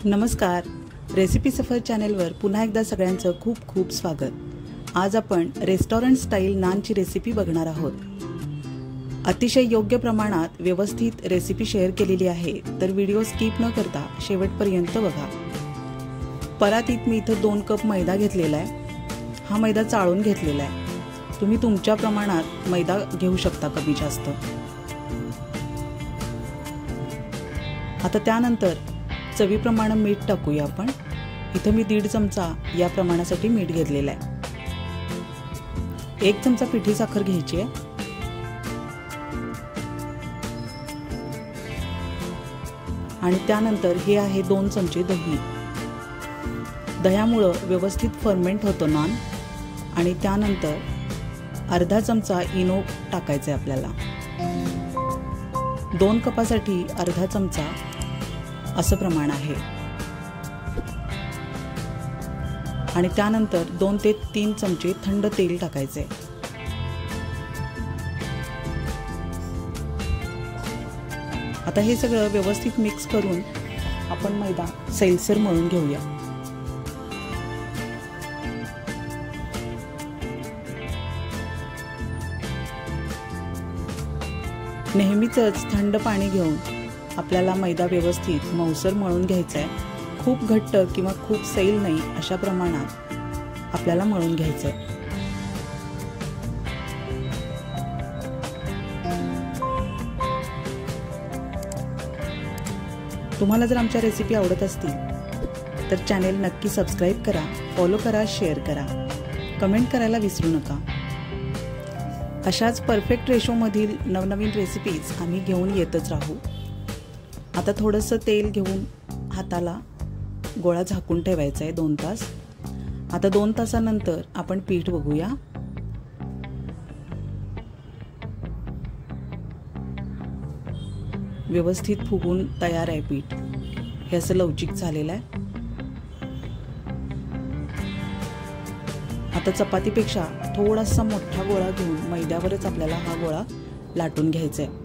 नमस्कार, रेसिपी सफर चॅनेलवर पुन्हा एकदा सगळ्यांचं खूप खूप स्वागत। आज आपण रेस्टॉरंट स्टाईल नानची रेसिपी बघणार आहोत। अतिशय योग्य प्रमाणात व्यवस्थित रेसिपी शेअर केलेली आहे, तर व्हिडिओ स्किप न करता शेवटपर्यंत बघा। परातीत मी इथे 2 कप मैदा घेतलेला आहे। हा मैदा चाळून घेतलेला आहे। तुम्ही तुमच्या प्रमाणात मैदा घेऊ शकता, कमी जास्त। आता त्यानंतर चवीप्रमाणे मीठ टाकूया आपण। इथे मी 1.5 चमचा या प्रमाणासाठी मीठ घेतलेला आहे। 1 चमचा पिठी साखर घ्यायची आहे आणि त्यानंतर हे आहे 2 चमचे दही। दह्यामुळे व्यवस्थित फर्मेंट होतो नान। आणि त्यानंतर अर्धा चमचा इनो टाकायचा आहे आपल्याला। 2 कपासाठी अर्धा चमचा असं प्रमाण आहे। आणि त्यानंतर 2 ते 3 चमचे थंड तेल टाकायचे। आता हे सगळं व्यवस्थित मिक्स करून आपण मैदा सैलसर मळून घेऊया। नेहमीच थंड पाणी घेऊन आपल्याला मैदा व्यवस्थित मऊसर मळून घ्यायचा आहे। खूप घट्ट किंवा खूप सैल नाही, अशा प्रमाणात आपल्याला मळून घ्यायचं आहे। तुम्हाला जर आमच्या रेसिपी आवडत असतील तर चॅनेल नक्की सबस्क्राइब करा, फॉलो करा, शेअर करा, कमेंट करायला विसरू नका। अशाच परफेक्ट रेशोमधील नवनवीन रेसिपीज आम्ही घेऊन येतच राहू। आता थोडंसं तेल घेऊन हाताला गोळा झाकून ठेवायचा आहे 2 तास। आता 2 तासानंतर आपण पीठ बघूया। व्यवस्थित फुगून तयार आहे पीठ। हे असं लवचिक झालेलं आहे। आता चपातीपेक्षा थोडासा मोठा गोळा घेऊन मैद्यावरच आपल्याला हा गोळा लाटून घ्यायचा आहे।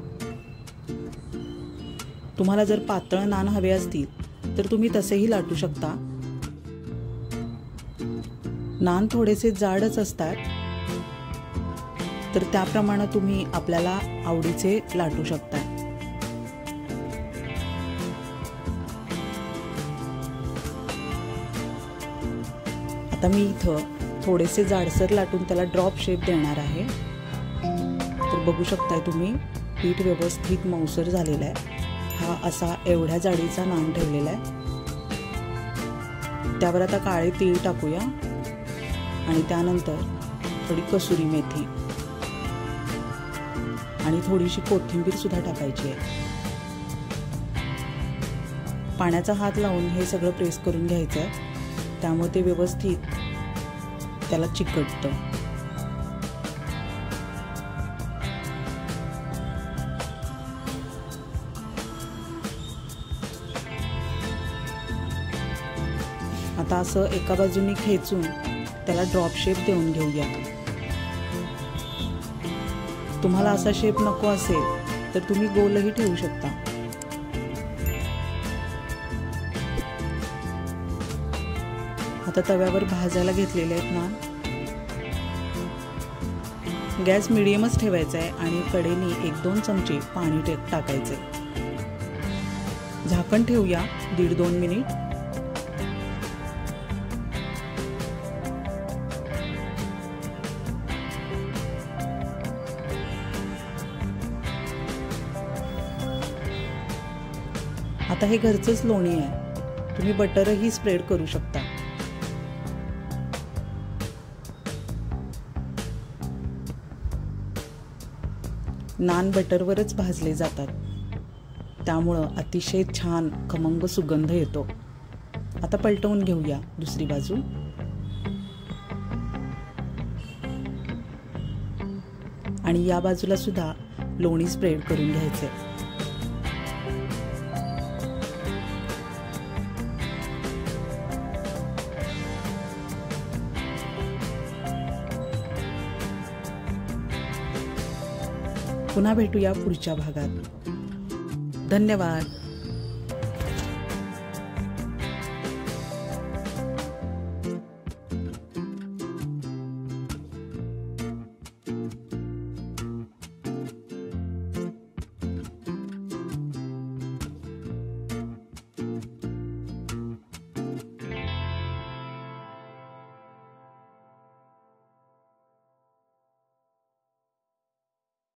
तुम्हाला जर पातळ नान हवे असतील तर तुम्ही तसेही लाटू शकता। नान थोडेसे जाडच असतात, तर त्याप्रमाणे तुम्ही आपल्याला आवडीचे लाटू शकता। आता मी इथं थोडेसे जाडसर लाटून त्याला ड्रॉप शेप देणार आहे। तर बघू शकताय तुम्ही, पीठ व्यवस्थित मऊसर झालेला आहे। हा असा एवढ्या जाडीचा नान ठेवलेला आहे। त्यावर आता काळे तीळ टाकूया आणि त्यानंतर थोडी कसुरी मेथी आणि थोडीशी कोथिंबीर सुद्धा टाकायची आहे। पाण्याचा हात लावून हे सगळं प्रेस करून घ्यायचं आहे, त्यामुळे ते व्यवस्थित त्याला चिकटतं। आता असं एका बाजूने खेचून त्याला ड्रॉप शेप देऊन घेऊया। तुम्हाला असा शेप नको असेल तर तुम्ही गोलही ठेवू शकता। आता तव्यावर भाजायला घेतलेले आहेत नान। गॅस मीडियमच ठेवायचा आहे आणि कडेने 1-2 चमचे पाणी टाकायचे। झाकण ठेवूया 1.5-2 मिनिट। आता हे घरचंच लोणी आहे, तुम्ही बटरही स्प्रेड करू शकता। नान बटरवरच भाजले जातात, त्यामुळं अतिशय छान खमंग सुगंध येतो। आता पलटवून घेऊया दुसरी बाजू। आणि या बाजूला सुद्धा लोणी स्प्रेड करून घ्यायचे। पुन्हा भेटूया पुढच्या भागात। धन्यवाद।